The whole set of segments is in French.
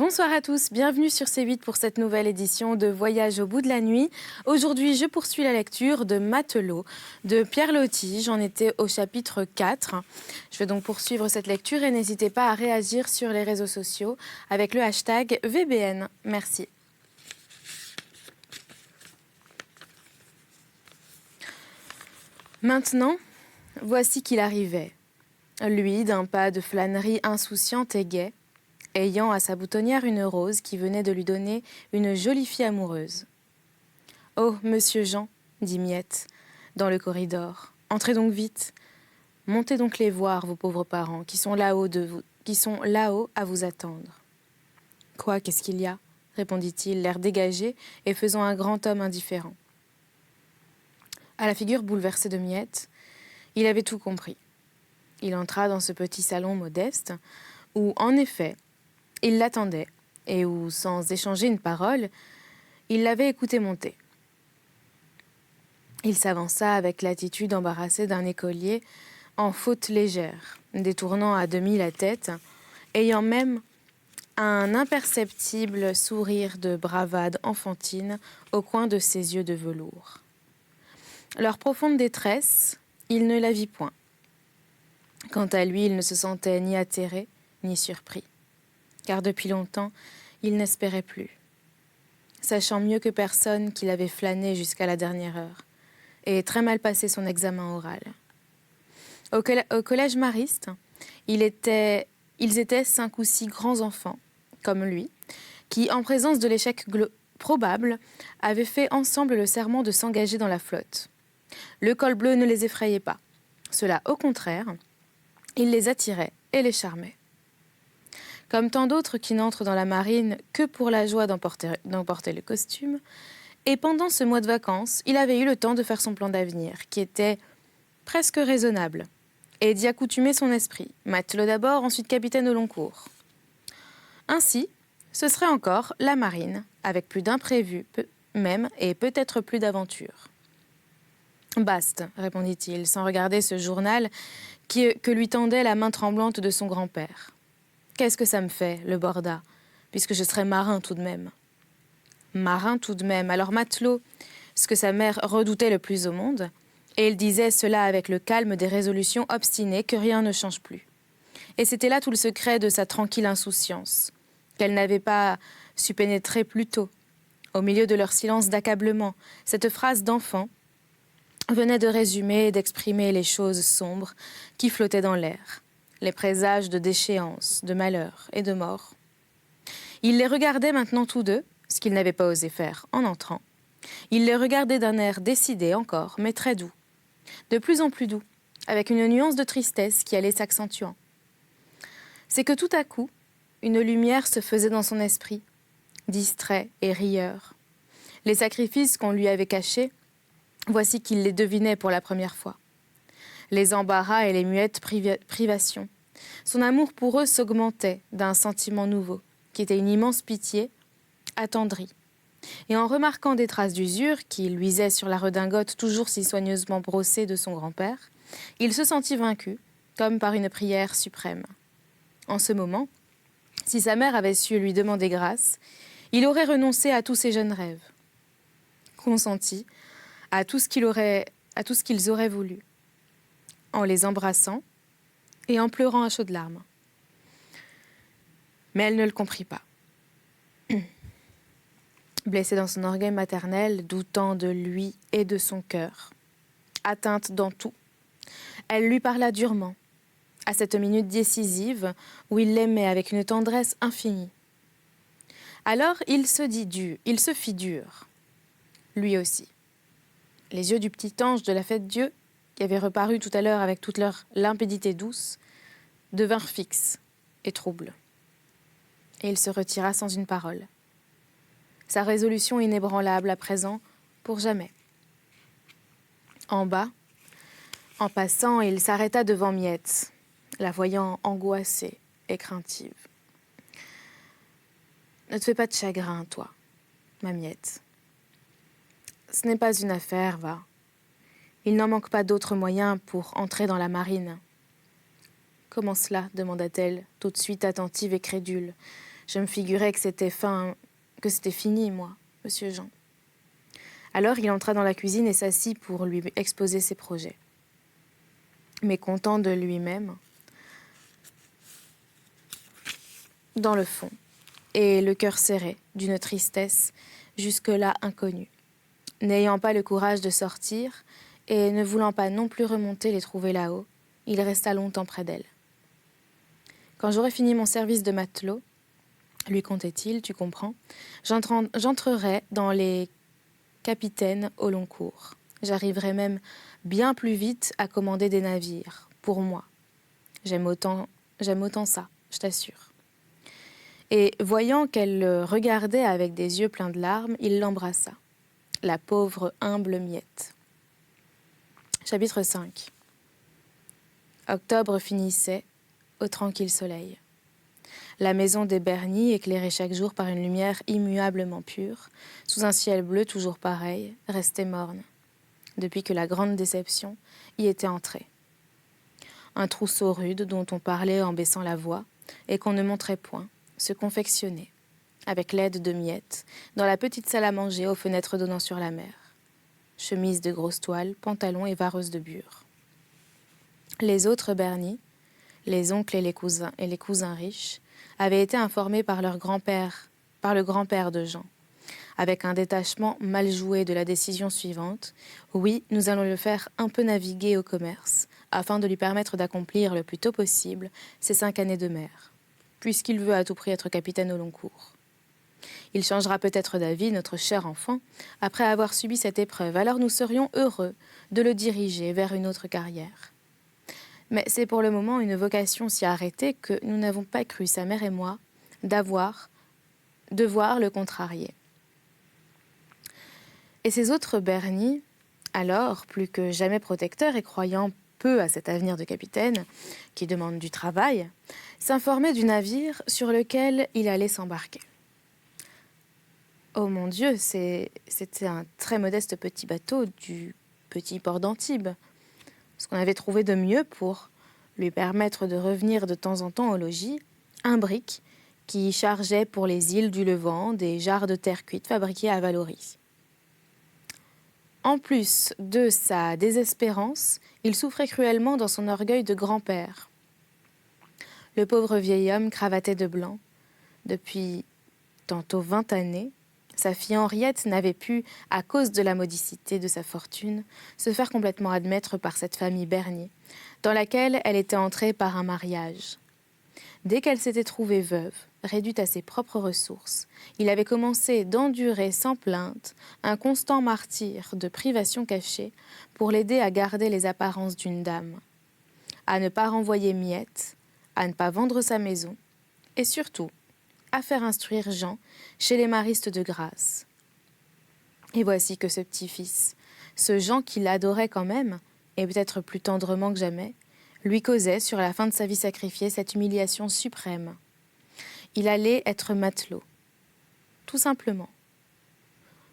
Bonsoir à tous, bienvenue sur C8 pour cette nouvelle édition de Voyage au bout de la nuit. Aujourd'hui, je poursuis la lecture de Matelot de Pierre Loti. J'en étais au chapitre 4. Je vais donc poursuivre cette lecture et n'hésitez pas à réagir sur les réseaux sociaux avec le hashtag VBN. Merci. Maintenant, voici qu'il arrivait. Lui, d'un pas de flânerie insouciante et gaie, ayant à sa boutonnière une rose qui venait de lui donner une jolie fille amoureuse. « Oh, monsieur Jean, dit Miette, dans le corridor, entrez donc vite. Montez donc les voir, vos pauvres parents, qui sont là-haut à vous attendre. »« Quoi, qu'est-ce qu'il y a ?» répondit-il, l'air dégagé et faisant un grand homme indifférent. À la figure bouleversée de Miette, il avait tout compris. Il entra dans ce petit salon modeste où, en effet, il l'attendait et où, sans échanger une parole, il l'avait écouté monter. Il s'avança avec l'attitude embarrassée d'un écolier en faute légère, détournant à demi la tête, ayant même un imperceptible sourire de bravade enfantine au coin de ses yeux de velours. Leur profonde détresse, il ne la vit point. Quant à lui, il ne se sentait ni atterré, ni surpris. Car depuis longtemps, il n'espérait plus. Sachant mieux que personne qu'il avait flâné jusqu'à la dernière heure et très mal passé son examen oral. Au collège mariste, ils étaient 5 ou 6 grands enfants, comme lui, qui, en présence de l'échec probable, avaient fait ensemble le serment de s'engager dans la flotte. Le col bleu ne les effrayait pas. Cela, au contraire, il les attirait et les charmait. Comme tant d'autres qui n'entrent dans la marine que pour la joie d'emporter le costume, et pendant ce mois de vacances, il avait eu le temps de faire son plan d'avenir, qui était presque raisonnable, et d'y accoutumer son esprit, matelot d'abord, ensuite capitaine au long cours. Ainsi, ce serait encore la marine, avec plus d'imprévus même, et peut-être plus d'aventures. « Baste », répondit-il, sans regarder ce journal que lui tendait la main tremblante de son grand-père. « Qu'est-ce que ça me fait, le borda, puisque je serais marin tout de même. » Marin tout de même, alors matelot, ce que sa mère redoutait le plus au monde, et il disait cela avec le calme des résolutions obstinées que rien ne change plus. Et c'était là tout le secret de sa tranquille insouciance, qu'elle n'avait pas su pénétrer plus tôt. Au milieu de leur silence d'accablement, cette phrase d'enfant venait de résumer et d'exprimer les choses sombres qui flottaient dans l'air, les présages de déchéance, de malheur et de mort. Il les regardait maintenant tous deux, ce qu'il n'avait pas osé faire en entrant. Il les regardait d'un air décidé encore, mais très doux, de plus en plus doux, avec une nuance de tristesse qui allait s'accentuant. C'est que tout à coup, une lumière se faisait dans son esprit, distrait et rieur. Les sacrifices qu'on lui avait cachés, voici qu'il les devinait pour la première fois. Les embarras et les muettes privations. Son amour pour eux s'augmentait d'un sentiment nouveau, qui était une immense pitié, attendrie. Et en remarquant des traces d'usure qui luisaient sur la redingote toujours si soigneusement brossée de son grand-père, il se sentit vaincu, comme par une prière suprême. En ce moment, si sa mère avait su lui demander grâce, il aurait renoncé à tous ses jeunes rêves, consenti à tout ce qu'ils auraient voulu, en les embrassant et en pleurant à chaudes larmes. Mais elle ne le comprit pas. Blessée dans son orgueil maternel, doutant de lui et de son cœur, atteinte dans tout, elle lui parla durement, à cette minute décisive où il l'aimait avec une tendresse infinie. Alors il se fit dur, lui aussi. Les yeux du petit ange de la Fête-Dieu, qui avait reparu tout à l'heure avec toute leur limpidité douce, devinrent fixes et troubles. Et il se retira sans une parole. Sa résolution inébranlable à présent, pour jamais. En bas, en passant, il s'arrêta devant Miette, la voyant angoissée et craintive. « Ne te fais pas de chagrin, toi, ma Miette. Ce n'est pas une affaire, va. Il n'en manque pas d'autres moyens pour entrer dans la marine. »« Comment cela ?» demanda-t-elle, tout de suite attentive et crédule. Je me figurais que c'était fini, moi, monsieur Jean. Alors il entra dans la cuisine et s'assit pour lui exposer ses projets. Mécontent de lui-même, dans le fond, et le cœur serré d'une tristesse jusque-là inconnue. N'ayant pas le courage de sortir et ne voulant pas non plus remonter les trouver là-haut, il resta longtemps près d'elle. Quand j'aurai fini mon service de matelot, lui contait-il, tu comprends, j'entrerai dans les capitaines au long cours. J'arriverai même bien plus vite à commander des navires, pour moi. J'aime autant ça, je t'assure. Et voyant qu'elle le regardait avec des yeux pleins de larmes, il l'embrassa. La pauvre humble miette. Chapitre 5. Octobre finissait au tranquille soleil. La maison des Berny, éclairée chaque jour par une lumière immuablement pure, sous un ciel bleu toujours pareil, restait morne, depuis que la grande déception y était entrée. Un trousseau rude dont on parlait en baissant la voix et qu'on ne montrait point, se confectionnait, avec l'aide de Miette, dans la petite salle à manger aux fenêtres donnant sur la mer. Chemise de grosse toile, pantalon et vareuse de bure. Les autres Berny, les oncles et les cousins riches, avaient été informés par le grand-père de Jean, avec un détachement mal joué de la décision suivante. Oui, nous allons le faire un peu naviguer au commerce, afin de lui permettre d'accomplir le plus tôt possible ses 5 années de mer, puisqu'il veut à tout prix être capitaine au long cours. Il changera peut-être d'avis, notre cher enfant, après avoir subi cette épreuve, alors nous serions heureux de le diriger vers une autre carrière. Mais c'est pour le moment une vocation si arrêtée que nous n'avons pas cru, sa mère et moi, devoir le contrarier. Et ces autres Berny, alors plus que jamais protecteurs et croyant peu à cet avenir de capitaine, qui demande du travail, s'informaient du navire sur lequel il allait s'embarquer. Oh mon Dieu, c'était un très modeste petit bateau du petit port d'Antibes, ce qu'on avait trouvé de mieux pour lui permettre de revenir de temps en temps au logis, un brick qui chargeait pour les îles du Levant des jarres de terre cuite fabriquées à Vallauris. En plus de sa désespérance, il souffrait cruellement dans son orgueil de grand-père. Le pauvre vieil homme cravaté de blanc, depuis tantôt 20 années, sa fille Henriette n'avait pu, à cause de la modicité de sa fortune, se faire complètement admettre par cette famille Berny, dans laquelle elle était entrée par un mariage. Dès qu'elle s'était trouvée veuve, réduite à ses propres ressources, il avait commencé d'endurer sans plainte un constant martyre de privations cachées pour l'aider à garder les apparences d'une dame, à ne pas renvoyer Miette, à ne pas vendre sa maison, et surtout, à faire instruire Jean chez les maristes de Grasse. Et voici que ce petit-fils, ce Jean qui l'adorait quand même, et peut-être plus tendrement que jamais, lui causait sur la fin de sa vie sacrifiée cette humiliation suprême. Il allait être matelot, tout simplement.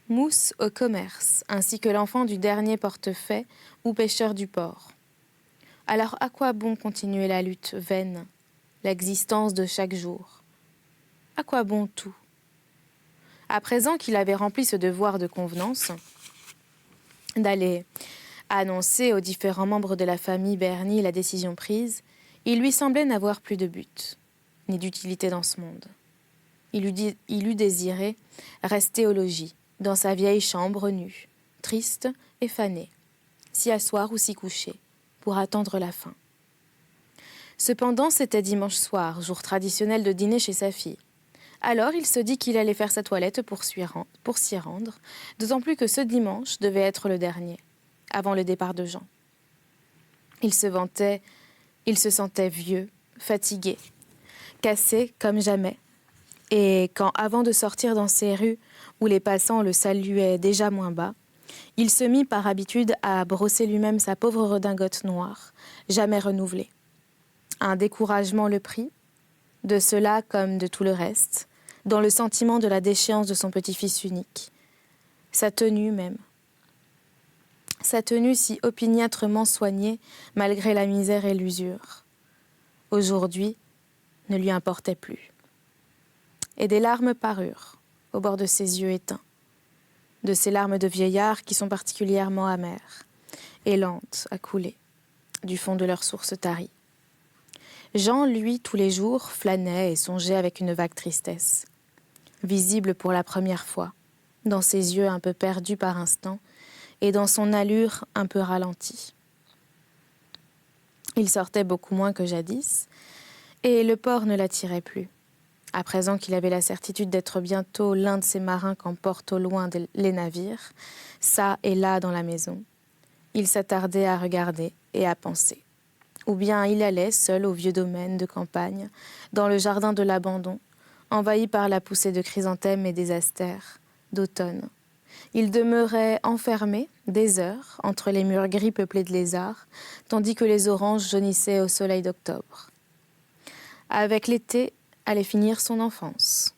Mousse au commerce, ainsi que l'enfant du dernier portefaix ou pêcheur du port. Alors à quoi bon continuer la lutte vaine, l'existence de chaque jour ? À quoi bon tout ? À présent qu'il avait rempli ce devoir de convenance, d'aller annoncer aux différents membres de la famille Berny la décision prise, il lui semblait n'avoir plus de but, ni d'utilité dans ce monde. Il eût désiré rester au logis, dans sa vieille chambre nue, triste et fanée, s'y asseoir ou s'y coucher, pour attendre la fin. Cependant, c'était dimanche soir, jour traditionnel de dîner chez sa fille. Alors il se dit qu'il allait faire sa toilette pour s'y rendre, d'autant plus que ce dimanche devait être le dernier, avant le départ de Jean. Il se sentait vieux, fatigué, cassé comme jamais, et quand, avant de sortir dans ces rues où les passants le saluaient déjà moins bas, il se mit par habitude à brosser lui-même sa pauvre redingote noire, jamais renouvelée. Un découragement le prit, de cela comme de tout le reste, dans le sentiment de la déchéance de son petit-fils unique. Sa tenue même. Sa tenue si opiniâtrement soignée malgré la misère et l'usure. Aujourd'hui, ne lui importait plus. et des larmes parurent au bord de ses yeux éteints, de ces larmes de vieillard qui sont particulièrement amères et lentes à couler du fond de leur source tarie. Jean, lui, tous les jours, flânait et songeait avec une vague tristesse, visible pour la première fois, dans ses yeux un peu perdus par instant et dans son allure un peu ralentie. Il sortait beaucoup moins que jadis, et le port ne l'attirait plus. À présent qu'il avait la certitude d'être bientôt l'un de ces marins qu'emportent au loin les navires, ça et là dans la maison, il s'attardait à regarder et à penser. Ou bien il allait seul au vieux domaine de campagne, dans le jardin de l'abandon, envahi par la poussée de chrysanthèmes et des astères d'automne. Il demeurait enfermé des heures entre les murs gris peuplés de lézards, tandis que les oranges jaunissaient au soleil d'octobre. Avec l'été allait finir son enfance.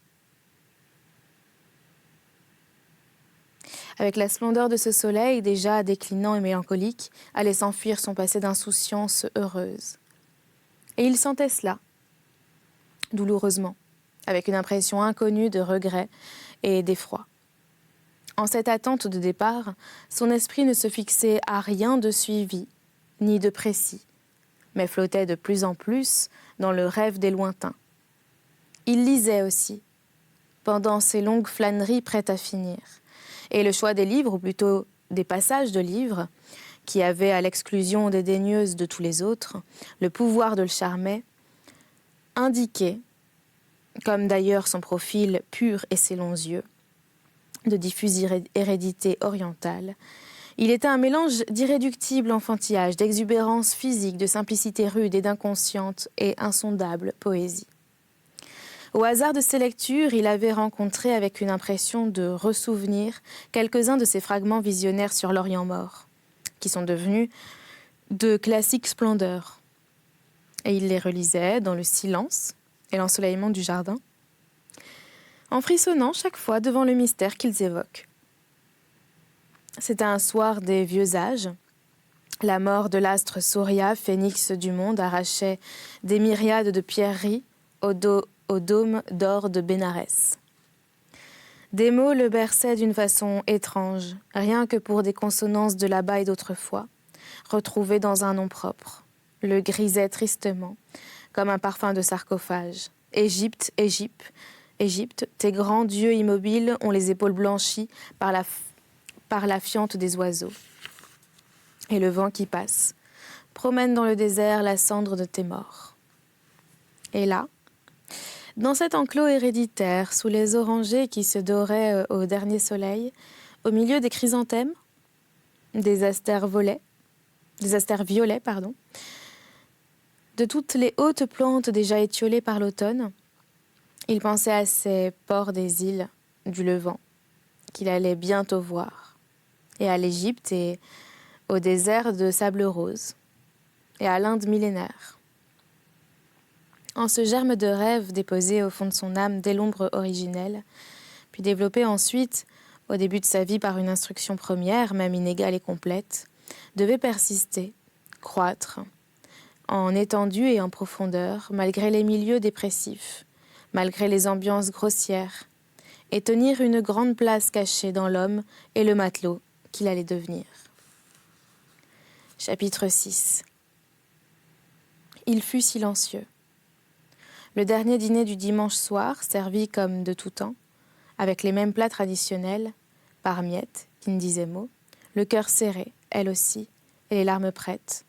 Avec la splendeur de ce soleil, déjà déclinant et mélancolique, allait s'enfuir son passé d'insouciance heureuse. Et il sentait cela, douloureusement, avec une impression inconnue de regret et d'effroi. En cette attente de départ, son esprit ne se fixait à rien de suivi, ni de précis, mais flottait de plus en plus dans le rêve des lointains. Il lisait aussi, pendant ces longues flâneries prêtes à finir, et le choix des livres, ou plutôt des passages de livres, qui avaient, à l'exclusion dédaigneuse de tous les autres, le pouvoir de le charmer, indiquait, comme d'ailleurs son profil pur et ses longs yeux, de diffuse hérédité orientale, il était un mélange d'irréductible enfantillage, d'exubérance physique, de simplicité rude et d'inconsciente et insondable poésie. Au hasard de ses lectures, il avait rencontré avec une impression de ressouvenir quelques-uns de ces fragments visionnaires sur l'Orient mort, qui sont devenus de classiques splendeurs. Et il les relisait dans le silence et l'ensoleillement du jardin, en frissonnant chaque fois devant le mystère qu'ils évoquent. C'était un soir des vieux âges. La mort de l'astre Sauria, phénix du monde, arrachait des myriades de pierreries au dôme d'or de Bénarès. Des mots le berçaient d'une façon étrange, rien que pour des consonances de là-bas et d'autrefois, retrouvées dans un nom propre. Le grisait tristement, comme un parfum de sarcophage. Égypte, Égypte, Égypte, tes grands dieux immobiles ont les épaules blanchies par la fiente des oiseaux. Et le vent qui passe promène dans le désert la cendre de tes morts. Et là, dans cet enclos héréditaire, sous les orangers qui se doraient au dernier soleil, au milieu des chrysanthèmes, des astères violets, de toutes les hautes plantes déjà étiolées par l'automne, il pensait à ces ports des îles du Levant qu'il allait bientôt voir, et à l'Égypte et au désert de sable rose, et à l'Inde millénaire. En ce germe de rêve déposé au fond de son âme dès l'ombre originelle, puis développé ensuite, au début de sa vie par une instruction première, même inégale et complète, devait persister, croître, en étendue et en profondeur, malgré les milieux dépressifs, malgré les ambiances grossières, et tenir une grande place cachée dans l'homme et le matelot qu'il allait devenir. Chapitre 6. Il fut silencieux. Le dernier dîner du dimanche soir, servi comme de tout temps, avec les mêmes plats traditionnels, par Miette, qui ne disait mot, le cœur serré, elle aussi, et les larmes prêtes.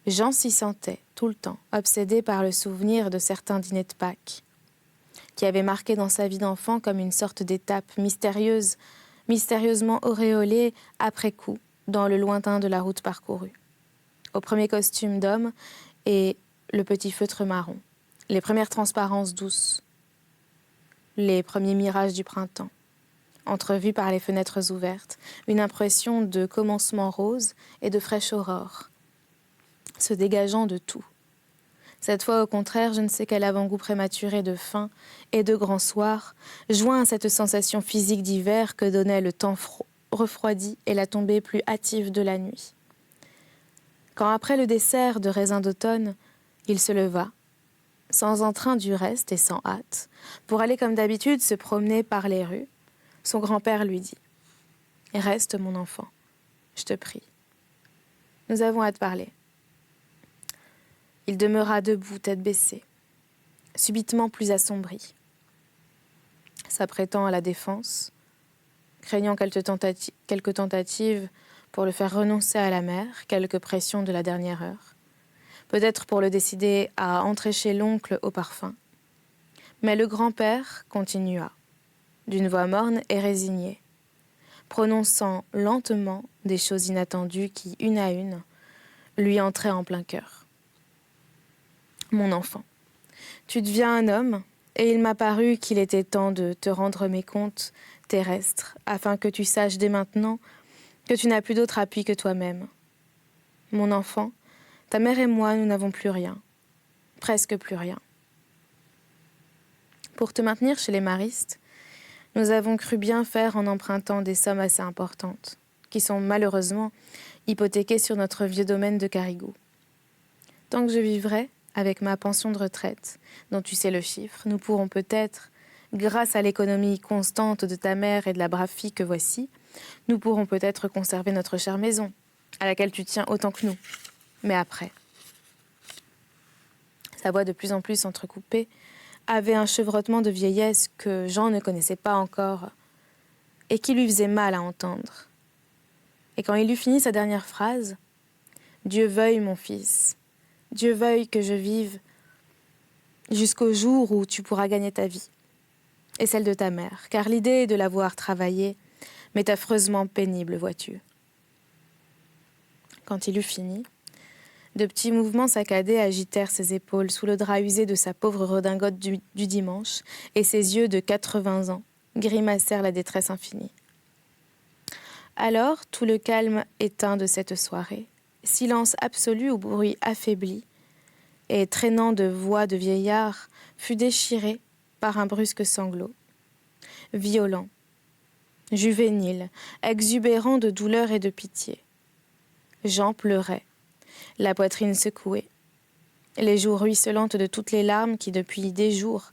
Jean s'y sentait, tout le temps, obsédé par le souvenir de certains dîners de Pâques, qui avaient marqué dans sa vie d'enfant comme une sorte d'étape mystérieusement auréolée après coup, dans le lointain de la route parcourue. Au premier costume d'homme et le petit feutre marron, les premières transparences douces, les premiers mirages du printemps, entrevus par les fenêtres ouvertes, une impression de commencement rose et de fraîche aurore, se dégageant de tout. Cette fois, au contraire, je ne sais quel avant-goût prématuré de faim et de grand soir, joint à cette sensation physique d'hiver que donnait le temps refroidi et la tombée plus hâtive de la nuit. Quand après le dessert de raisin d'automne, il se leva, sans entrain du reste et sans hâte, pour aller comme d'habitude se promener par les rues, son grand-père lui dit « Reste, mon enfant, je te prie. Nous avons à te parler. » Il demeura debout, tête baissée, subitement plus assombri, s'apprêtant à la défense, craignant quelques tentatives pour le faire renoncer à la mère, quelques pressions de la dernière heure, peut-être pour le décider à entrer chez l'oncle au parfum. Mais le grand-père continua, d'une voix morne et résignée, prononçant lentement des choses inattendues qui, une à une, lui entraient en plein cœur. « Mon enfant, tu deviens un homme, et il m'a paru qu'il était temps de te rendre mes comptes terrestres, afin que tu saches dès maintenant que tu n'as plus d'autre appui que toi-même. Mon enfant, ta mère et moi, nous n'avons plus rien, presque plus rien. Pour te maintenir chez les maristes, nous avons cru bien faire en empruntant des sommes assez importantes, qui sont malheureusement hypothéquées sur notre vieux domaine de Carigou. Tant que je vivrai, avec ma pension de retraite, dont tu sais le chiffre, nous pourrons peut-être, grâce à l'économie constante de ta mère et de la brave fille que voici, nous pourrons peut-être conserver notre chère maison, à laquelle tu tiens autant que nous. Mais après... » Sa voix de plus en plus entrecoupée avait un chevrotement de vieillesse que Jean ne connaissait pas encore et qui lui faisait mal à entendre. Et quand il eut fini sa dernière phrase, « Dieu veuille, mon fils, Dieu veuille que je vive jusqu'au jour où tu pourras gagner ta vie et celle de ta mère, car l'idée de la voir travailler m'est affreusement pénible, vois-tu. » Quand il eut fini, de petits mouvements saccadés agitèrent ses épaules sous le drap usé de sa pauvre redingote du dimanche, et ses yeux de 80 ans grimacèrent la détresse infinie. Alors, tout le calme éteint de cette soirée, silence absolu ou bruit affaibli, et traînant de voix de vieillard, fut déchiré par un brusque sanglot, violent, juvénile, exubérant de douleur et de pitié. Jean pleurait, la poitrine secouée, les joues ruisselantes de toutes les larmes qui, depuis des jours,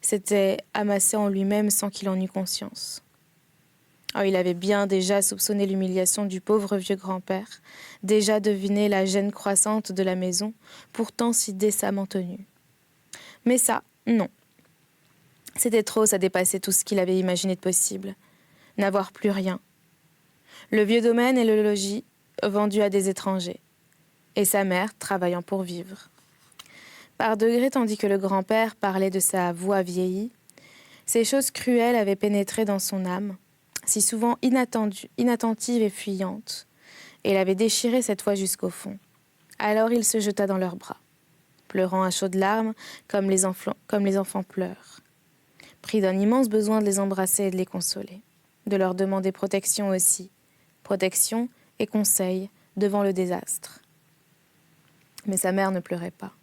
s'étaient amassées en lui-même sans qu'il en eût conscience. Oh, il avait bien déjà soupçonné l'humiliation du pauvre vieux grand-père, déjà deviné la gêne croissante de la maison, pourtant si décemment tenue. Mais ça, non. C'était trop, ça dépassait tout ce qu'il avait imaginé de possible. N'avoir plus rien. Le vieux domaine et le logis vendus à des étrangers. Et sa mère travaillant pour vivre. Par degrés, tandis que le grand-père parlait de sa voix vieillie, ces choses cruelles avaient pénétré dans son âme, si souvent inattentive et fuyante, et l'avait déchiré cette fois jusqu'au fond. Alors il se jeta dans leurs bras, pleurant à chaudes larmes comme les enfants pleurent, pris d'un immense besoin de les embrasser et de les consoler, de leur demander protection aussi, protection et conseil devant le désastre. Mais sa mère ne pleurait pas.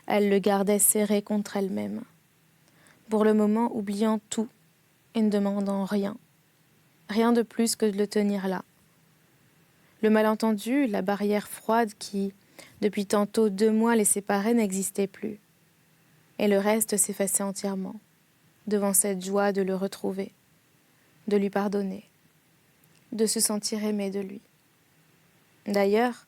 Elle le gardait serré contre elle-même, pour le moment oubliant tout et ne demandant rien, rien de plus que de le tenir là. Le malentendu, la barrière froide qui, depuis tantôt 2 mois, les séparait n'existait plus, et le reste s'effaçait entièrement, devant cette joie de le retrouver, de lui pardonner, de se sentir aimé de lui. D'ailleurs,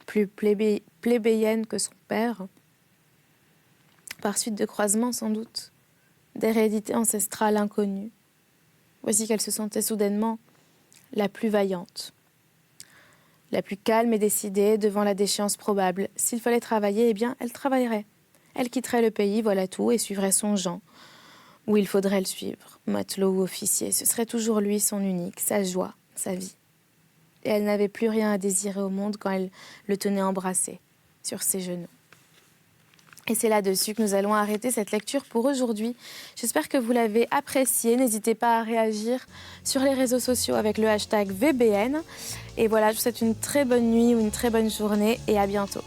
plus plébéienne que son père, par suite de croisements sans doute, d'hérédité ancestrale inconnue. Voici qu'elle se sentait soudainement la plus vaillante, la plus calme et décidée devant la déchéance probable. S'il fallait travailler, eh bien, elle travaillerait. Elle quitterait le pays, voilà tout, et suivrait son Jean, où il faudrait le suivre, matelot ou officier. Ce serait toujours lui, son unique, sa joie, sa vie. Et elle n'avait plus rien à désirer au monde quand elle le tenait embrassé sur ses genoux. Et c'est là-dessus que nous allons arrêter cette lecture pour aujourd'hui. J'espère que vous l'avez apprécié. N'hésitez pas à réagir sur les réseaux sociaux avec le hashtag VBN. Et voilà, je vous souhaite une très bonne nuit ou une très bonne journée et à bientôt.